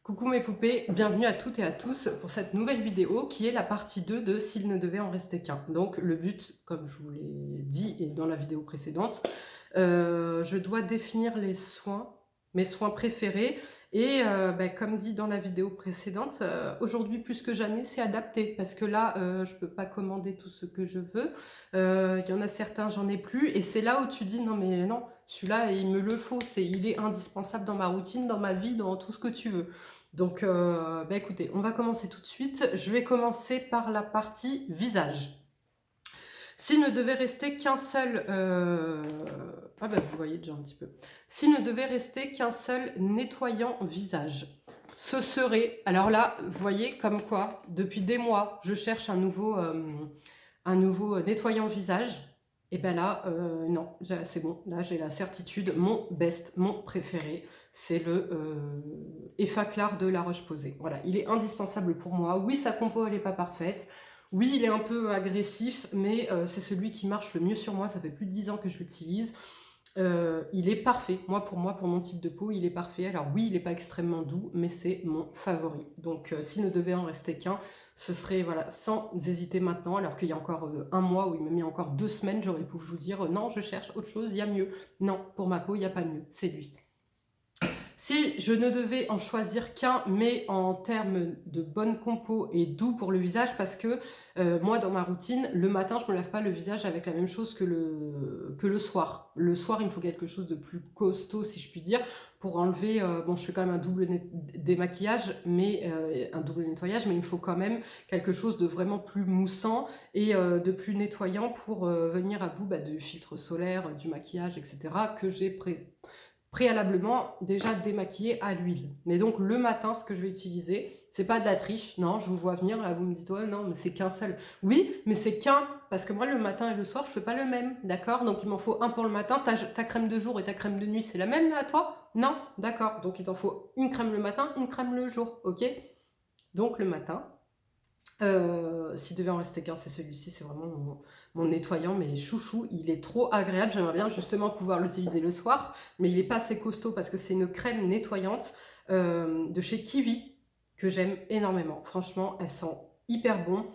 Coucou mes poupées, bienvenue à toutes et à tous pour cette nouvelle vidéo qui est la partie 2 de S'il ne devait en rester qu'un. Donc le but, comme je vous l'ai dit et dans la vidéo précédente, je dois définir mes soins préférés et comme dit dans la vidéo précédente, aujourd'hui plus que jamais c'est adapté parce que là je peux pas commander tout ce que je veux, il y en a certains j'en ai plus et c'est là où tu dis non mais non, celui-là il me le faut, il est indispensable dans ma routine, dans ma vie, dans tout ce que tu veux. Donc écoutez, on va commencer tout de suite. Je vais commencer par la partie visage. S'il ne devait rester qu'un seul... vous voyez déjà un petit peu. S'il ne devait rester qu'un seul nettoyant visage, ce serait... Alors là, vous voyez comme quoi, depuis des mois, je cherche un nouveau nettoyant visage. Et ben là, non, c'est bon. Là, j'ai la certitude. Mon best, mon préféré, c'est le Effaclar de La Roche-Posay. Voilà, il est indispensable pour moi. Oui, sa compo, elle n'est pas parfaite. Oui, il est un peu agressif, mais c'est celui qui marche le mieux sur moi. Ça fait plus de 10 ans que je l'utilise. Il est parfait. Pour mon type de peau, il est parfait. Alors oui, il n'est pas extrêmement doux, mais c'est mon favori. Donc s'il ne devait en rester qu'un, ce serait voilà, sans hésiter maintenant, alors qu'il y a encore un mois, ou même il y a encore 2 semaines, j'aurais pu vous dire non, je cherche autre chose, il y a mieux. Non, pour ma peau, il n'y a pas mieux, c'est lui. Si je ne devais en choisir qu'un, mais en termes de bonne compo et doux pour le visage, parce que moi, dans ma routine, le matin, je ne me lave pas le visage avec la même chose que le soir. Le soir, il me faut quelque chose de plus costaud, si je puis dire, pour enlever... bon, je fais quand même un double démaquillage, mais un double nettoyage, mais il me faut quand même quelque chose de vraiment plus moussant et de plus nettoyant pour venir à bout du filtre solaire, du maquillage, etc., que j'ai préalablement déjà démaquillé à l'huile. Mais donc le matin, ce que je vais utiliser, c'est pas de la triche, non, je vous vois venir, là vous me dites, ouais, non, mais c'est qu'un seul. Oui, mais c'est qu'un, parce que moi le matin et le soir, je fais pas le même, d'accord? Donc il m'en faut un pour le matin, ta crème de jour et ta crème de nuit, c'est la même à toi? Non, d'accord, donc il t'en faut une crème le matin, une crème le jour, ok? Donc le matin, s'il devait en rester qu'un, c'est celui-ci, c'est vraiment mon nettoyant, mais chouchou, il est trop agréable, j'aimerais bien justement pouvoir l'utiliser le soir, mais il n'est pas assez costaud parce que c'est une crème nettoyante de chez Kiwi, que j'aime énormément, franchement, elle sent hyper bon,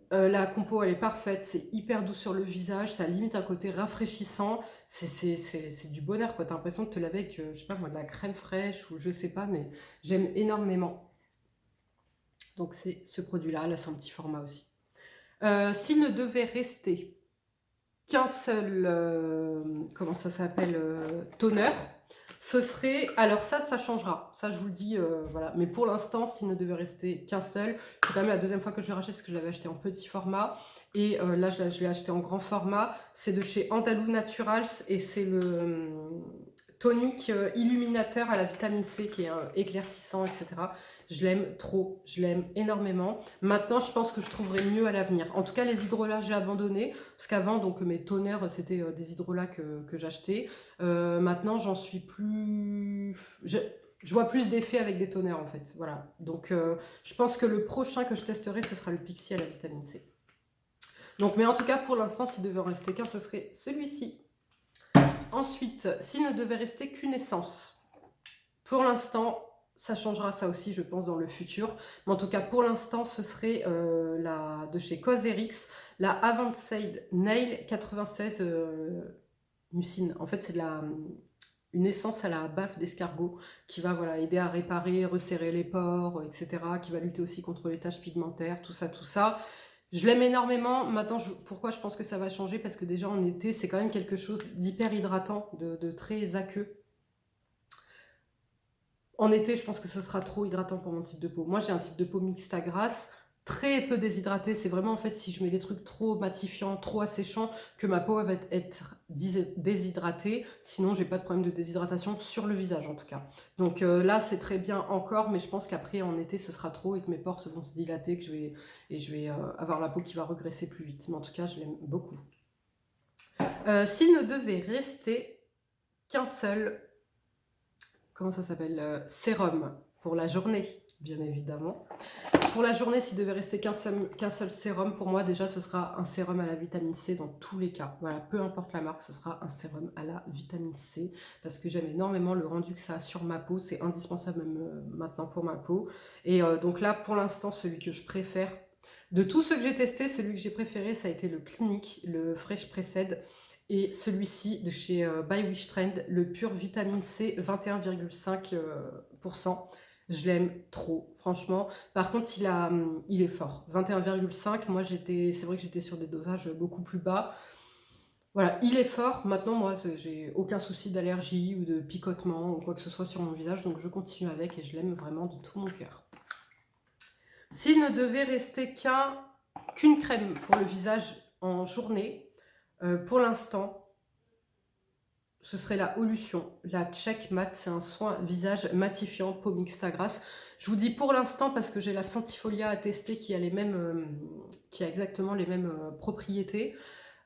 la compo elle est parfaite, c'est hyper doux sur le visage, ça a limite un côté rafraîchissant, c'est du bonheur quoi, t'as l'impression de te laver avec, je sais pas moi, de la crème fraîche ou je sais pas, mais j'aime énormément. Donc c'est ce produit-là, là c'est un petit format aussi. S'il ne devait rester qu'un seul, comment ça s'appelle, toner, ce serait, alors ça changera, ça je vous le dis, voilà, mais pour l'instant, s'il ne devait rester qu'un seul, c'est quand même la deuxième fois que je le rachète, parce que je l'avais acheté en petit format, et là je l'ai acheté en grand format, c'est de chez Andalou Naturals, et c'est le tonique illuminateur à la vitamine C, qui est éclaircissant, etc. Je l'aime trop, je l'aime énormément. Maintenant, je pense que je trouverai mieux à l'avenir. En tout cas, les hydrolats, j'ai abandonné. Parce qu'avant, donc mes toners, c'était des hydrolats que j'achetais. Maintenant, j'en suis plus... Je vois plus d'effets avec des toners, en fait. Voilà. Donc, je pense que le prochain que je testerai, ce sera le Pixi à la vitamine C. Donc, mais en tout cas, pour l'instant, s'il devait en rester qu'un, ce serait celui-ci. Ensuite, s'il ne devait rester qu'une essence, pour l'instant, ça changera ça aussi, je pense, dans le futur. Mais en tout cas, pour l'instant, ce serait la de chez Cosrx, la Avanced Nail 96 mucine. En fait, c'est une essence à la baffe d'escargot qui va voilà, aider à réparer, resserrer les pores, etc. Qui va lutter aussi contre les taches pigmentaires, tout ça, tout ça. Je l'aime énormément. Maintenant, pourquoi je pense que ça va changer? Parce que déjà en été, c'est quand même quelque chose d'hyper hydratant, de très aqueux. En été, je pense que ce sera trop hydratant pour mon type de peau. Moi, j'ai un type de peau mixte à grasse, très peu déshydraté. C'est vraiment en fait si je mets des trucs trop matifiants, trop asséchants, que ma peau va être déshydratée. Sinon, j'ai pas de problème de déshydratation sur le visage en tout cas. Donc là, c'est très bien encore, mais je pense qu'après en été, ce sera trop et que mes pores vont se dilater, que je vais avoir la peau qui va regresser plus vite. Mais en tout cas, je l'aime beaucoup. S'il ne devait rester qu'un seul, comment ça s'appelle, sérum pour la journée, bien évidemment. Pour la journée, s'il devait rester qu'un seul sérum, pour moi déjà ce sera un sérum à la vitamine C dans tous les cas. Voilà, peu importe la marque, ce sera un sérum à la vitamine C parce que j'aime énormément le rendu que ça a sur ma peau. C'est indispensable même maintenant pour ma peau. Et donc là, pour l'instant, celui que je préfère, de tous ceux que j'ai testés, celui que j'ai préféré, ça a été le Clinique, le Fresh Pressed. Et celui-ci de chez By Wish Trend, le pur vitamine C 21,5%. Je l'aime trop, franchement. Par contre, il est fort. 21,5, moi c'est vrai que j'étais sur des dosages beaucoup plus bas. Voilà, il est fort. Maintenant, moi, j'ai aucun souci d'allergie ou de picotement ou quoi que ce soit sur mon visage. Donc, je continue avec et je l'aime vraiment de tout mon cœur. S'il ne devait rester qu'une crème pour le visage en journée, pour l'instant, ce serait la Olution, la Check Matte, c'est un soin visage matifiant, peau mixte à grasse. Je vous dis pour l'instant parce que j'ai la Centifolia à tester qui a exactement les mêmes propriétés.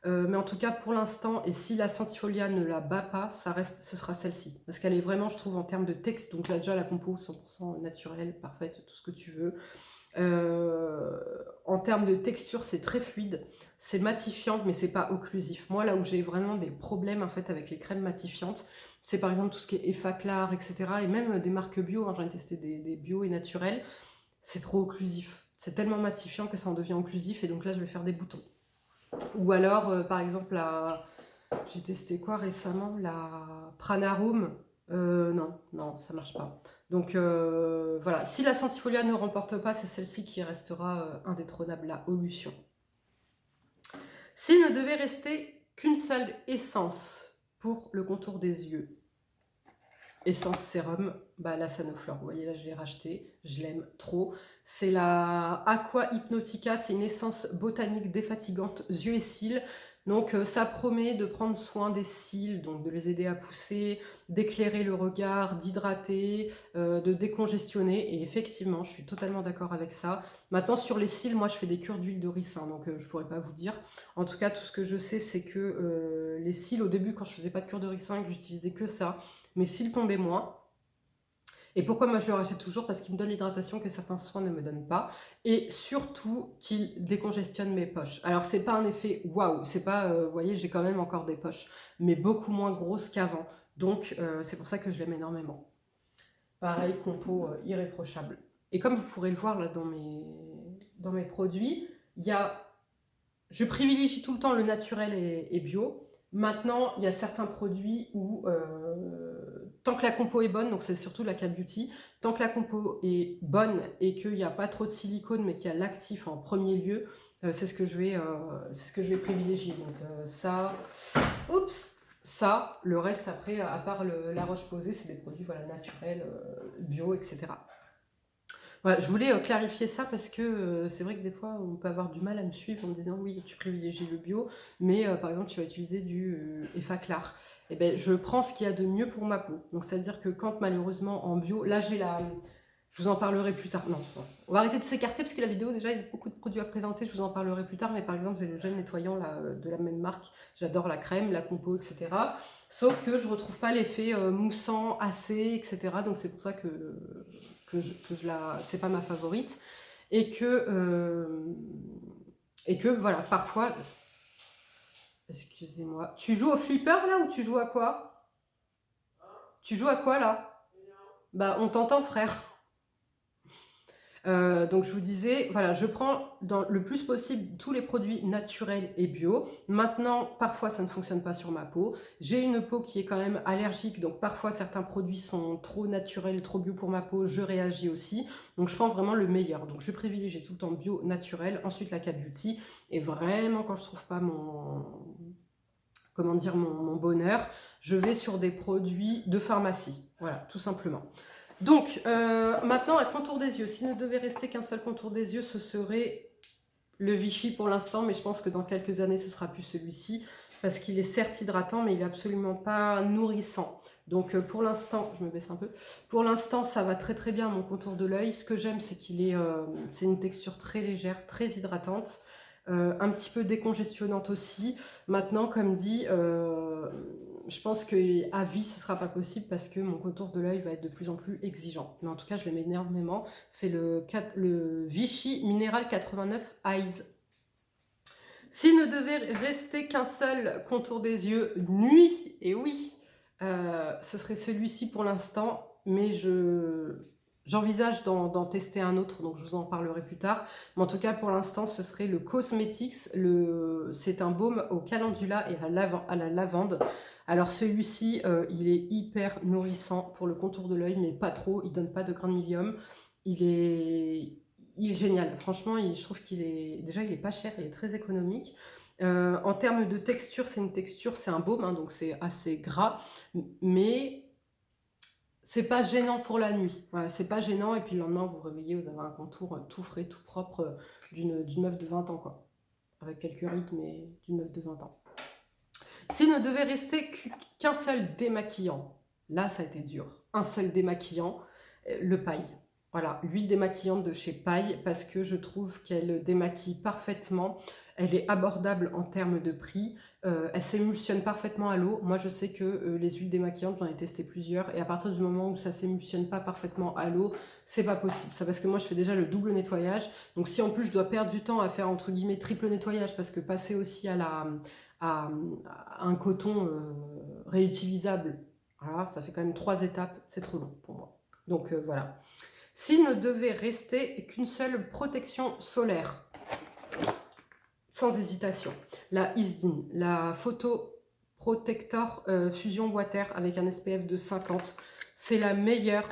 Mais en tout cas pour l'instant, et si la Centifolia ne la bat pas, ce sera celle-ci. Parce qu'elle est vraiment, je trouve, en termes de texte, donc là déjà la compo 100% naturelle, parfaite, tout ce que tu veux. En termes de texture, c'est très fluide, c'est matifiant, mais c'est pas occlusif. Moi, là où j'ai vraiment des problèmes en fait avec les crèmes matifiantes, c'est par exemple tout ce qui est Effaclar, etc. Et même des marques bio, hein, j'en ai testé des bio et naturels, c'est trop occlusif. C'est tellement matifiant que ça en devient occlusif, et donc là, je vais faire des boutons. Ou alors, par exemple, j'ai testé quoi récemment? La Pranarum. Non, ça marche pas. Donc voilà, si la Centifolia ne remporte pas, c'est celle-ci qui restera indétrônable, la Olution. S'il ne devait rester qu'une seule essence pour le contour des yeux, essence sérum, bah la Sanoflore. Vous voyez là, je l'ai racheté, je l'aime trop. C'est la Aqua Hypnotica, c'est une essence botanique défatigante yeux et cils. Donc ça promet de prendre soin des cils, donc de les aider à pousser, d'éclairer le regard, d'hydrater, de décongestionner. Et effectivement, je suis totalement d'accord avec ça. Maintenant, sur les cils, moi je fais des cures d'huile de ricin, donc je pourrais pas vous dire. En tout cas, tout ce que je sais, c'est que les cils, au début, quand je faisais pas de cure de ricin, que j'utilisais que ça, mes cils tombaient moins. Et pourquoi moi je le rachète toujours? Parce qu'il me donne l'hydratation que certains soins ne me donnent pas. Et surtout qu'il décongestionne mes poches. Alors c'est pas un effet waouh, c'est pas, vous voyez, j'ai quand même encore des poches, mais beaucoup moins grosses qu'avant. Donc c'est pour ça que je l'aime énormément. Pareil, compo irréprochable. Et comme vous pourrez le voir là dans mes produits, je privilégie tout le temps le naturel et bio. Maintenant, il y a certains produits où, tant que la compo est bonne, donc c'est surtout la K-Beauty, tant que la compo est bonne et qu'il n'y a pas trop de silicone, mais qu'il y a l'actif en premier lieu, c'est ce que je vais privilégier. Donc ça, le reste après, à part la Roche-Posay, c'est des produits voilà, naturels, bio, etc. Voilà, je voulais clarifier ça parce que c'est vrai que des fois on peut avoir du mal à me suivre en me disant oui tu privilégies le bio, mais par exemple tu vas utiliser du Effaclar. Et ben je prends ce qu'il y a de mieux pour ma peau. Donc c'est à dire que quand malheureusement en bio, là j'ai je vous en parlerai plus tard. Non, on va arrêter de s'écarter parce que la vidéo déjà il y a beaucoup de produits à présenter, je vous en parlerai plus tard, mais par exemple j'ai le gel nettoyant là, de la même marque, j'adore la crème, la compo, etc. Sauf que je retrouve pas l'effet moussant, assez, etc. Donc c'est pour ça que c'est pas ma favorite. Et que voilà, parfois... Excusez-moi. Tu joues au flipper là ou tu joues à quoi? Tu joues à quoi là? Bah on t'entend frère. Donc je vous disais, voilà, je prends dans le plus possible tous les produits naturels et bio. Maintenant, parfois ça ne fonctionne pas sur ma peau. J'ai une peau qui est quand même allergique, donc parfois certains produits sont trop naturels, trop bio pour ma peau, je réagis aussi. Donc je prends vraiment le meilleur. Donc je privilégie tout le temps bio, naturel, ensuite la K-Beauty. Et vraiment quand je trouve pas mon bonheur, je vais sur des produits de pharmacie. Voilà, tout simplement. Donc, maintenant, un contour des yeux. S'il ne devait rester qu'un seul contour des yeux, ce serait le Vichy pour l'instant, mais je pense que dans quelques années, ce sera plus celui-ci, parce qu'il est certes hydratant, mais il n'est absolument pas nourrissant. Donc, pour l'instant, je me baisse un peu, pour l'instant, ça va très très bien mon contour de l'œil. Ce que j'aime, c'est c'est une texture très légère, très hydratante, un petit peu décongestionnante aussi. Maintenant, comme dit... je pense qu'à vie, ce sera pas possible parce que mon contour de l'œil va être de plus en plus exigeant. Mais en tout cas, je l'aime énormément. C'est le Vichy Mineral 89 Eyes. S'il ne devait rester qu'un seul contour des yeux nuit, et oui, ce serait celui-ci pour l'instant, mais j'envisage d'en tester un autre, donc je vous en parlerai plus tard. Mais en tout cas, pour l'instant, ce serait le Cosmetics. C'est un baume au calendula et à la lavande. Alors celui-ci, il est hyper nourrissant pour le contour de l'œil, mais pas trop. Il donne pas de grain de médium. Il est génial. Franchement, je trouve qu'il est... Déjà, il est pas cher, il est très économique. En termes de texture, c'est un baume, hein, donc c'est assez gras. Mais c'est pas gênant pour la nuit. Voilà, c'est pas gênant. Et puis le lendemain, vous vous réveillez, vous avez un contour tout frais, tout propre d'une meuf de 20 ans, quoi. Avec quelques rides, mais d'une meuf de 20 ans. S'il ne devait rester qu'un seul démaquillant, là, ça a été dur. Un seul démaquillant, le paille. Voilà, l'huile démaquillante de chez Paille, parce que je trouve qu'elle démaquille parfaitement. Elle est abordable en termes de prix. Elle s'émulsionne parfaitement à l'eau. Moi, je sais que les huiles démaquillantes, j'en ai testé plusieurs. Et à partir du moment où ça s'émulsionne pas parfaitement à l'eau, c'est pas possible. Ça parce que moi, je fais déjà le double nettoyage. Donc, si en plus, je dois perdre du temps à faire, entre guillemets, triple nettoyage, parce que passer aussi à un coton réutilisable, voilà, ça fait quand même 3 étapes. C'est trop long pour moi. Donc, voilà. S'il ne devait rester qu'une seule protection solaire, sans hésitation, la Isdin, la Photo Protector Fusion Water avec un SPF de 50, c'est la meilleure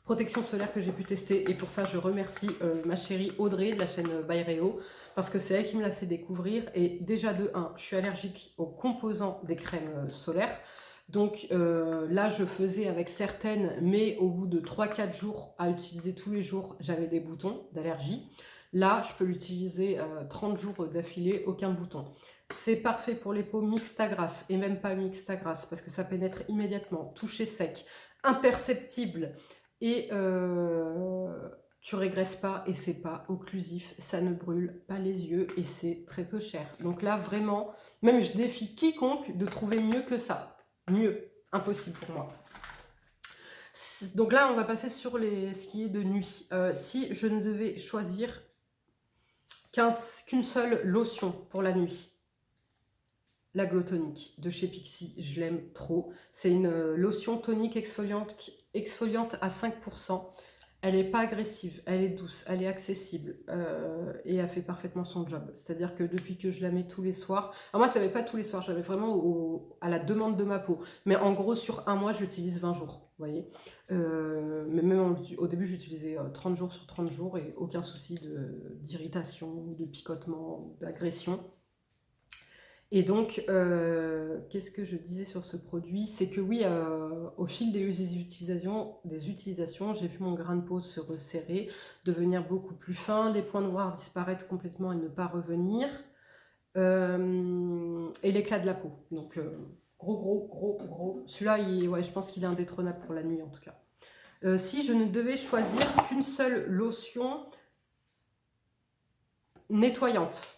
protection solaire que j'ai pu tester. Et pour ça, je remercie ma chérie Audrey de la chaîne Byréo, parce que c'est elle qui me l'a fait découvrir. Et déjà de 1, je suis allergique aux composants des crèmes solaires. Donc là, je faisais avec certaines, mais au bout de 3-4 jours à utiliser tous les jours, j'avais des boutons d'allergie. Là, je peux l'utiliser 30 jours d'affilée, aucun bouton. C'est parfait pour les peaux mixtes à grasse, et même pas mixtes à grasse, parce que ça pénètre immédiatement, toucher sec, imperceptible, et tu régresses pas, et c'est pas occlusif, ça ne brûle pas les yeux, et c'est très peu cher. Donc là, vraiment, même je défie quiconque de trouver mieux que ça. Mieux, impossible pour moi. Donc là, on va passer sur ce qui est de nuit. Si je ne devais choisir qu'une seule lotion pour la nuit, la Glow Tonic de chez Pixi, je l'aime trop. C'est une lotion tonique exfoliante à 5%. Elle n'est pas agressive, elle est douce, elle est accessible et elle fait parfaitement son job. C'est-à-dire que depuis que je la mets tous les soirs, alors moi je ne l'avais pas tous les soirs, je l'avais vraiment à la demande de ma peau. Mais en gros sur un mois je l'utilise 20 jours, vous voyez. Mais même au début j'utilisais 30 jours sur 30 jours et aucun souci d'irritation, de picotement, d'agression. Et donc, qu'est-ce que je disais sur ce produit? C'est que oui, au fil des utilisations, j'ai vu mon grain de peau se resserrer, devenir beaucoup plus fin, les points noirs disparaître complètement et ne pas revenir, et l'éclat de la peau. Donc, gros. Celui-là, ouais, je pense qu'il est indétrônable pour la nuit en tout cas. Si je ne devais choisir qu'une seule lotion nettoyante,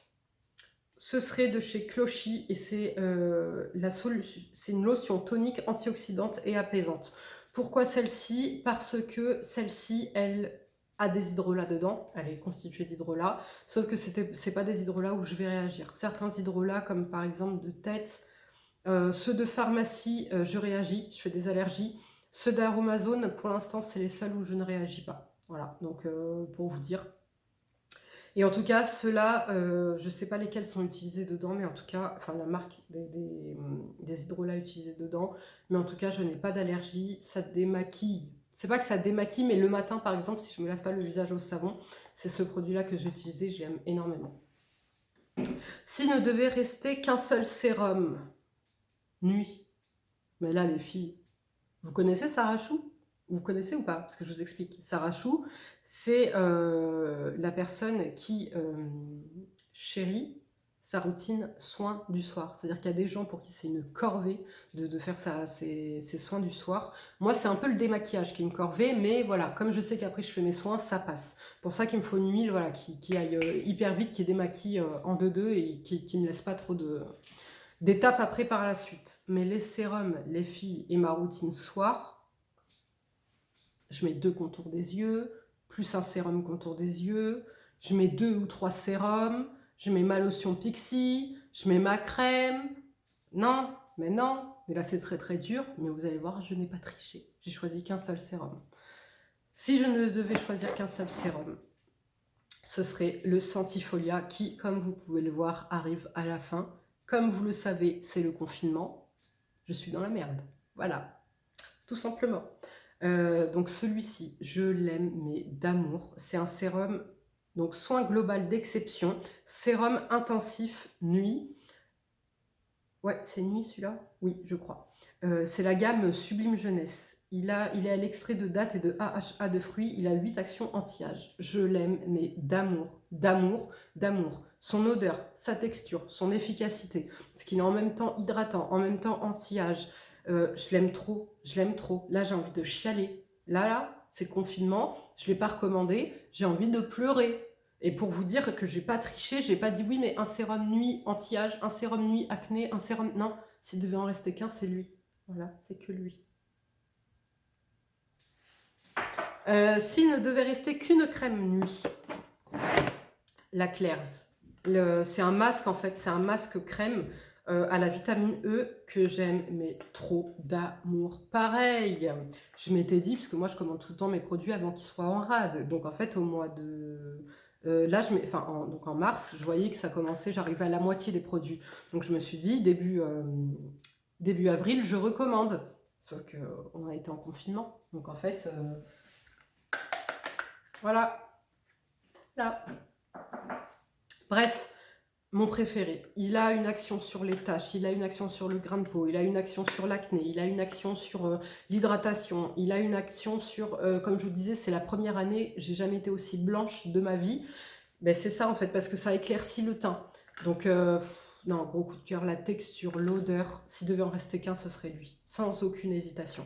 ce serait de chez Clochy et c'est une lotion tonique antioxydante et apaisante. Pourquoi celle-ci? Parce que celle-ci, elle a des hydrolats dedans, elle est constituée d'hydrolats, sauf que c'est pas des hydrolats où je vais réagir. Certains hydrolats, comme par exemple de tête, ceux de pharmacie, je réagis, je fais des allergies. Ceux d'Aromazone, pour l'instant, c'est les seuls où je ne réagis pas. Voilà, donc pour vous dire. Et en tout cas, ceux-là, je ne sais pas lesquels sont utilisés dedans, mais en tout cas, enfin la marque des hydrolats utilisés dedans, mais en tout cas, je n'ai pas d'allergie, ça démaquille. C'est pas que ça démaquille, mais le matin, par exemple, si je ne me lave pas le visage au savon, c'est ce produit-là que j'ai utilisé, je l'aime énormément. S'il ne devait rester qu'un seul sérum, nuit, mais là, les filles, vous connaissez Sarah Chou? Vous connaissez ou pas? Parce que je vous explique. Sarah Chou, c'est la personne qui chérit sa routine soins du soir. C'est-à-dire qu'il y a des gens pour qui c'est une corvée de faire ses soins du soir. Moi, c'est un peu le démaquillage qui est une corvée, mais voilà, comme je sais qu'après je fais mes soins, ça passe. Pour ça qu'il me faut une huile voilà, qui aille hyper vite, qui démaquille en 2-2 et qui ne me laisse pas trop de D'étapes après par la suite. Mais les sérums, les filles, et ma routine soir, je mets 2 contours des yeux, plus un sérum contour des yeux, je mets 2 ou 3 sérums, je mets ma lotion Pixie, je mets ma crème. Non, mais là c'est très très dur, mais vous allez voir, je n'ai pas triché. J'ai choisi qu'un seul sérum. Si je ne devais choisir qu'un seul sérum, ce serait le Centifolia qui, comme vous pouvez le voir, arrive à la fin. Comme vous le savez, c'est le confinement. Je suis dans la merde. Voilà, tout simplement. Donc celui-ci, je l'aime, mais d'amour. C'est un sérum, donc soin global d'exception, sérum intensif nuit. Ouais, c'est nuit celui-là? Oui, je crois. C'est la gamme Sublime Jeunesse. Il est à l'extrait de date et de AHA de fruits. Il a 8 actions anti-âge. Je l'aime, mais d'amour, d'amour, d'amour. Son odeur, sa texture, son efficacité. Parce qu'il est en même temps hydratant, en même temps anti-âge. Je l'aime trop, je l'aime trop. Là, j'ai envie de chialer. Là, c'est confinement. Je ne l'ai pas recommandé. J'ai envie de pleurer. Et pour vous dire que j'ai pas triché, j'ai pas dit oui, mais un sérum nuit anti-âge, un sérum nuit acné, un sérum... Non, s'il devait en rester qu'un, c'est lui. Voilà, c'est que lui. S'il ne devait rester qu'une crème nuit, la Claire's. C'est un masque en fait, c'est un masque crème à la vitamine E que j'aime, mais trop d'amour. Pareil, je m'étais dit, parce que moi je commande tout le temps mes produits avant qu'ils soient en rade. Donc en fait, au mois de... là, donc en mars, je voyais que ça commençait, j'arrivais à la moitié des produits. Donc je me suis dit, début avril, je recommande. Sauf qu'on a été en confinement. Donc en fait, voilà. Là. Bref, mon préféré. Il a une action sur les taches, il a une action sur le grain de peau, il a une action sur l'acné, il a une action sur l'hydratation, il a une action sur, comme je vous disais, c'est la première année, j'ai jamais été aussi blanche de ma vie. Ben, c'est ça en fait, parce que ça éclaircit le teint. Donc, non, gros coup de cœur, la texture, l'odeur, s'il devait en rester qu'un, ce serait lui, sans aucune hésitation.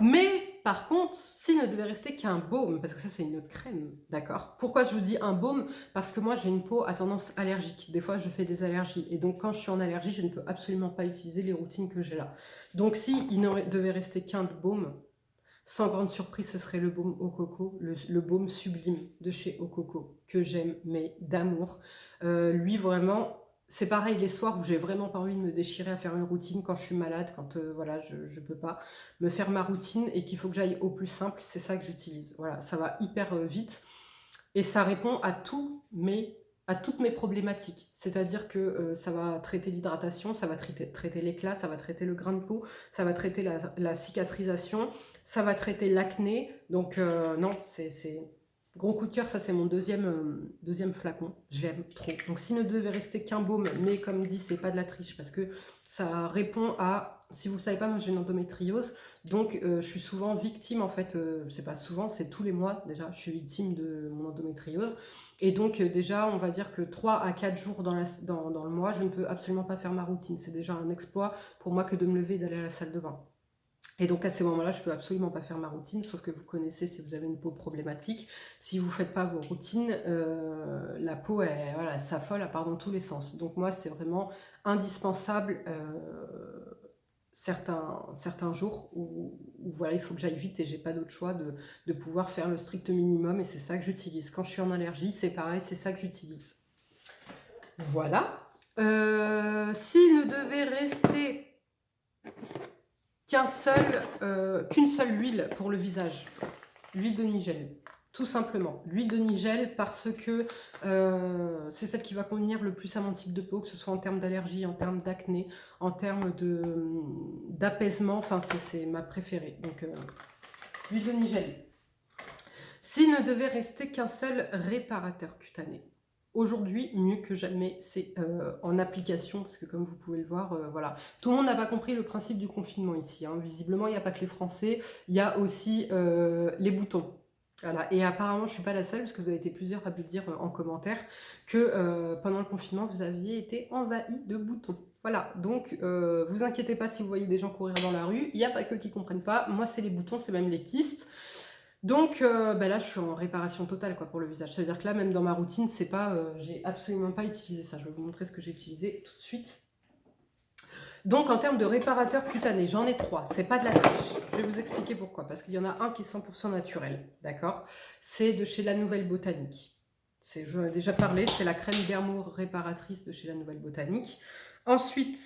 Mais par contre, s'il ne devait rester qu'un baume, parce que ça c'est une crème, d'accord? Pourquoi je vous dis un baume? Parce que moi j'ai une peau à tendance allergique. Des fois je fais des allergies. Et donc quand je suis en allergie, je ne peux absolument pas utiliser les routines que j'ai là. Donc si il ne devait rester qu'un baume, sans grande surprise, ce serait le baume au coco, le baume sublime de chez Au Coco, que j'aime, mais d'amour. Lui vraiment... C'est pareil les soirs où j'ai vraiment pas envie de me déchirer à faire une routine quand je suis malade, quand voilà, je peux pas me faire ma routine et qu'il faut que j'aille au plus simple, c'est ça que j'utilise. Voilà, ça va hyper vite et ça répond à toutes mes problématiques. C'est-à-dire que ça va traiter l'hydratation, ça va traiter l'éclat, ça va traiter le grain de peau, ça va traiter la cicatrisation, ça va traiter l'acné. Donc non, c'est... Gros coup de cœur, ça c'est mon deuxième flacon, je l'aime trop. Donc s'il ne devait rester qu'un baume, mais comme dit, c'est pas de la triche, parce que ça répond à, si vous ne savez pas, moi j'ai une endométriose, donc je suis souvent victime, en fait, c'est pas souvent, c'est tous les mois déjà, je suis victime de mon endométriose. Et donc déjà, on va dire que 3 à 4 jours dans le mois, je ne peux absolument pas faire ma routine. C'est déjà un exploit pour moi que de me lever et d'aller à la salle de bain. Et donc à ces moments-là, je ne peux absolument pas faire ma routine, sauf que vous connaissez si vous avez une peau problématique. Si vous ne faites pas vos routines, la peau, voilà, s'affole, elle part dans tous les sens. Donc moi, c'est vraiment indispensable certains jours où voilà, il faut que j'aille vite et j'ai pas d'autre choix de pouvoir faire le strict minimum. Et c'est ça que j'utilise. Quand je suis en allergie, c'est pareil, c'est ça que j'utilise. Voilà. S'il ne devait rester qu'une seule huile pour le visage, l'huile de Nigel, tout simplement. L'huile de Nigel parce que c'est celle qui va convenir le plus à mon type de peau, que ce soit en termes d'allergie, en termes d'acné, en termes d'apaisement, enfin c'est ma préférée. Donc l'huile de Nigel. S'il ne devait rester qu'un seul réparateur cutané, aujourd'hui, mieux que jamais, c'est en application, parce que comme vous pouvez le voir, voilà. Tout le monde n'a pas compris le principe du confinement ici. Hein. Visiblement, il n'y a pas que les Français, il y a aussi les boutons. Voilà. Et apparemment, je ne suis pas la seule, parce que vous avez été plusieurs à me dire en commentaire que pendant le confinement, vous aviez été envahi de boutons. Voilà, donc vous inquiétez pas si vous voyez des gens courir dans la rue, il n'y a pas que qui ne comprennent pas. Moi, c'est les boutons, c'est même les kystes. Donc bah là, je suis en réparation totale quoi, pour le visage. Ça veut dire que là, même dans ma routine, c'est pas, j'ai absolument pas utilisé ça. Je vais vous montrer ce que j'ai utilisé tout de suite. Donc en termes de réparateur cutané, j'en ai 3. C'est pas de la tâche. Je vais vous expliquer pourquoi. Parce qu'il y en a un qui est 100% naturel. D'accord? C'est de chez La Nouvelle Botanique. Je vous en ai déjà parlé. C'est la crème dermo-réparatrice de chez La Nouvelle Botanique. Ensuite,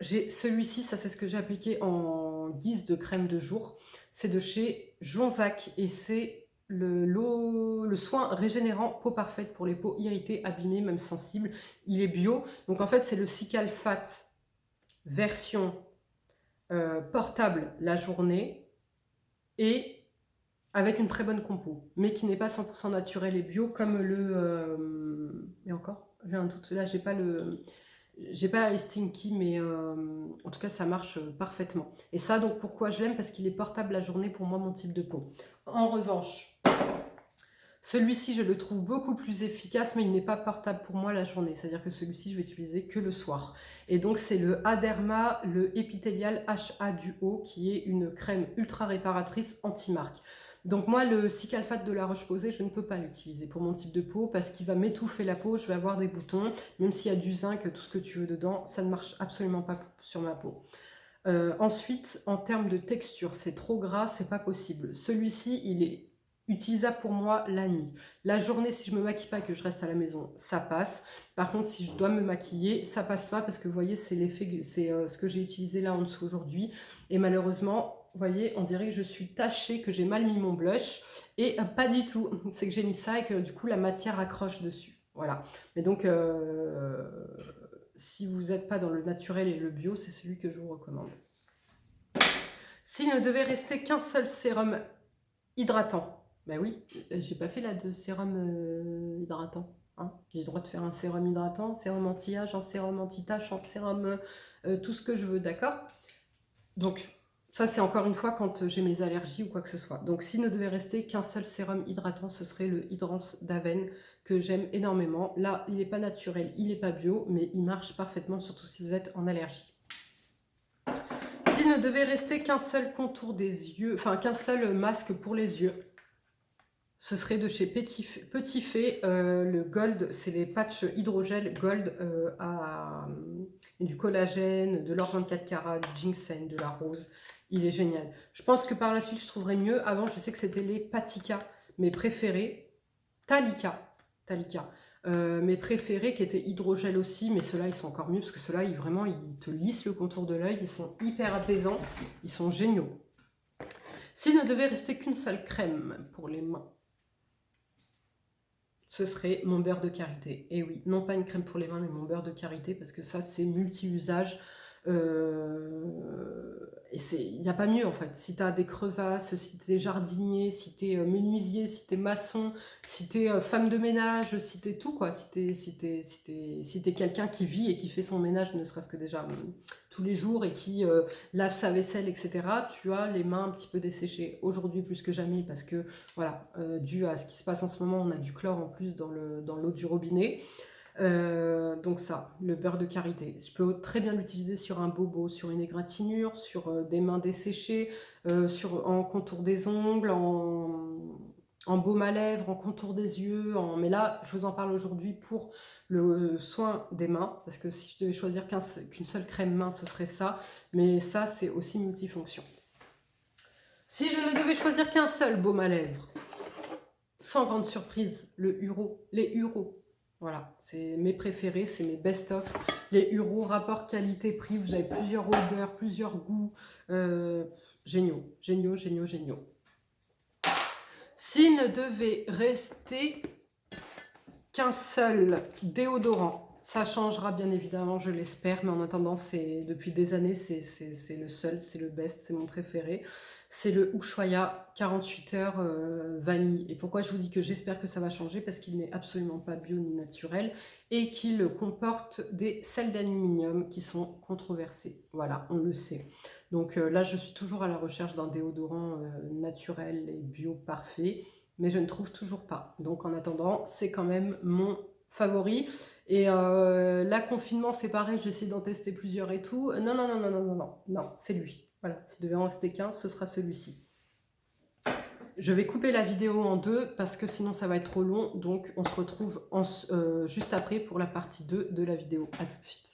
j'ai celui-ci. Ça, c'est ce que j'ai appliqué en guise de crème de jour. C'est de chez Jonzac. Et c'est le soin régénérant peau parfaite pour les peaux irritées, abîmées, même sensibles. Il est bio. Donc en fait, c'est le Cicalfate version portable la journée et avec une très bonne compo, mais qui n'est pas 100% naturel et bio comme le... et encore, j'ai un doute, là j'ai pas la Stinky, mais en tout cas ça marche parfaitement. Et ça, donc pourquoi je l'aime? Parce qu'il est portable la journée pour moi, mon type de peau. En revanche, celui-ci, je le trouve beaucoup plus efficace, mais il n'est pas portable pour moi la journée. C'est-à-dire que celui-ci, je vais utiliser que le soir. Et donc, c'est le Aderma, le Epithelial HA Duo, qui est une crème ultra réparatrice anti-marque. Donc moi, le Cicalfate de La Roche-Posay, je ne peux pas l'utiliser pour mon type de peau parce qu'il va m'étouffer la peau, je vais avoir des boutons, même s'il y a du zinc, tout ce que tu veux dedans, ça ne marche absolument pas sur ma peau. Ensuite, en termes de texture, c'est trop gras, c'est pas possible. Celui-ci, il est utilisable pour moi la nuit. La journée, si je me maquille pas et que je reste à la maison, ça passe. Par contre, si je dois me maquiller, ça passe pas parce que vous voyez, c'est l'effet, c'est ce que j'ai utilisé là en dessous aujourd'hui. Et malheureusement, vous voyez, on dirait que je suis tachée, que j'ai mal mis mon blush. Et pas du tout. C'est que j'ai mis ça et que du coup, la matière accroche dessus. Voilà. Mais donc, si vous n'êtes pas dans le naturel et le bio, c'est celui que je vous recommande. S'il ne devait rester qu'un seul sérum hydratant, ben oui, j'ai pas fait là de sérum hydratant. Hein. J'ai le droit de faire un sérum hydratant, un sérum anti-âge, un sérum anti-tache, un sérum tout ce que je veux, d'accord? Donc, ça c'est encore une fois quand j'ai mes allergies ou quoi que ce soit. Donc, s'il ne devait rester qu'un seul sérum hydratant, ce serait le Hydrance d'Aven que j'aime énormément. Là, il n'est pas naturel, il n'est pas bio, mais il marche parfaitement, surtout si vous êtes en allergie. S'il ne devait rester qu'un seul contour des yeux, enfin qu'un seul masque pour les yeux, ce serait de chez Petit Fée, le Gold, c'est les patchs hydrogel Gold du collagène, de l'or 24 carats, du ginseng, de la rose. Il est génial. Je pense que par la suite, je trouverai mieux. Avant, je sais que c'était les Patika, mes préférés. Talika. Mes préférés qui étaient hydrogel aussi, mais ceux-là, ils sont encore mieux parce que ceux-là, vraiment, ils te lissent le contour de l'œil. Ils sont hyper apaisants. Ils sont géniaux. S'il ne devait rester qu'une seule crème pour les mains, ce serait mon beurre de karité. Et oui, non pas une crème pour les mains, mais mon beurre de karité, parce que ça, c'est multi-usage. Et il n'y a pas mieux en fait. Si tu as des crevasses, si tu es jardinier, si tu es menuisier, si tu es maçon, si tu es femme de ménage, si tu es tout quoi. Si t'es quelqu'un qui vit et qui fait son ménage, ne serait-ce que déjà tous les jours et qui lave sa vaisselle, etc. Tu as les mains un petit peu desséchées aujourd'hui plus que jamais parce que voilà, dû à ce qui se passe en ce moment, on a du chlore en plus dans l'eau du robinet. Donc ça, le beurre de karité. Je peux très bien l'utiliser sur un bobo, sur une égratignure, sur des mains desséchées, en contour des ongles, en baume à lèvres, en contour des yeux. Mais là, je vous en parle aujourd'hui pour le soin des mains, parce que si je devais choisir qu'une seule crème main, ce serait ça. Mais ça, c'est aussi multifonction. Si je ne devais choisir qu'un seul baume à lèvres, sans grande surprise, les Huro. Voilà, c'est mes préférés, c'est mes best-of. Les Huro, rapport qualité-prix, vous avez plusieurs odeurs, plusieurs goûts. Géniaux. S'il ne devait rester qu'un seul déodorant, ça changera bien évidemment, je l'espère, mais en attendant, depuis des années, c'est le seul, c'est le best, c'est mon préféré. C'est le Ushuaïa 48 heures vanille. Et pourquoi je vous dis que j'espère que ça va changer? Parce qu'il n'est absolument pas bio ni naturel et qu'il comporte des sels d'aluminium qui sont controversés. Voilà, on le sait. Donc là, je suis toujours à la recherche d'un déodorant naturel et bio parfait, mais je ne trouve toujours pas. Donc en attendant, c'est quand même mon favori. Et là, confinement, c'est pareil, j'essaie d'en tester plusieurs et tout. Non, c'est lui. Voilà, s'il devait en rester qu'un, ce sera celui-ci. Je vais couper la vidéo en deux parce que sinon ça va être trop long. Donc on se retrouve juste après pour la partie 2 de la vidéo. À tout de suite.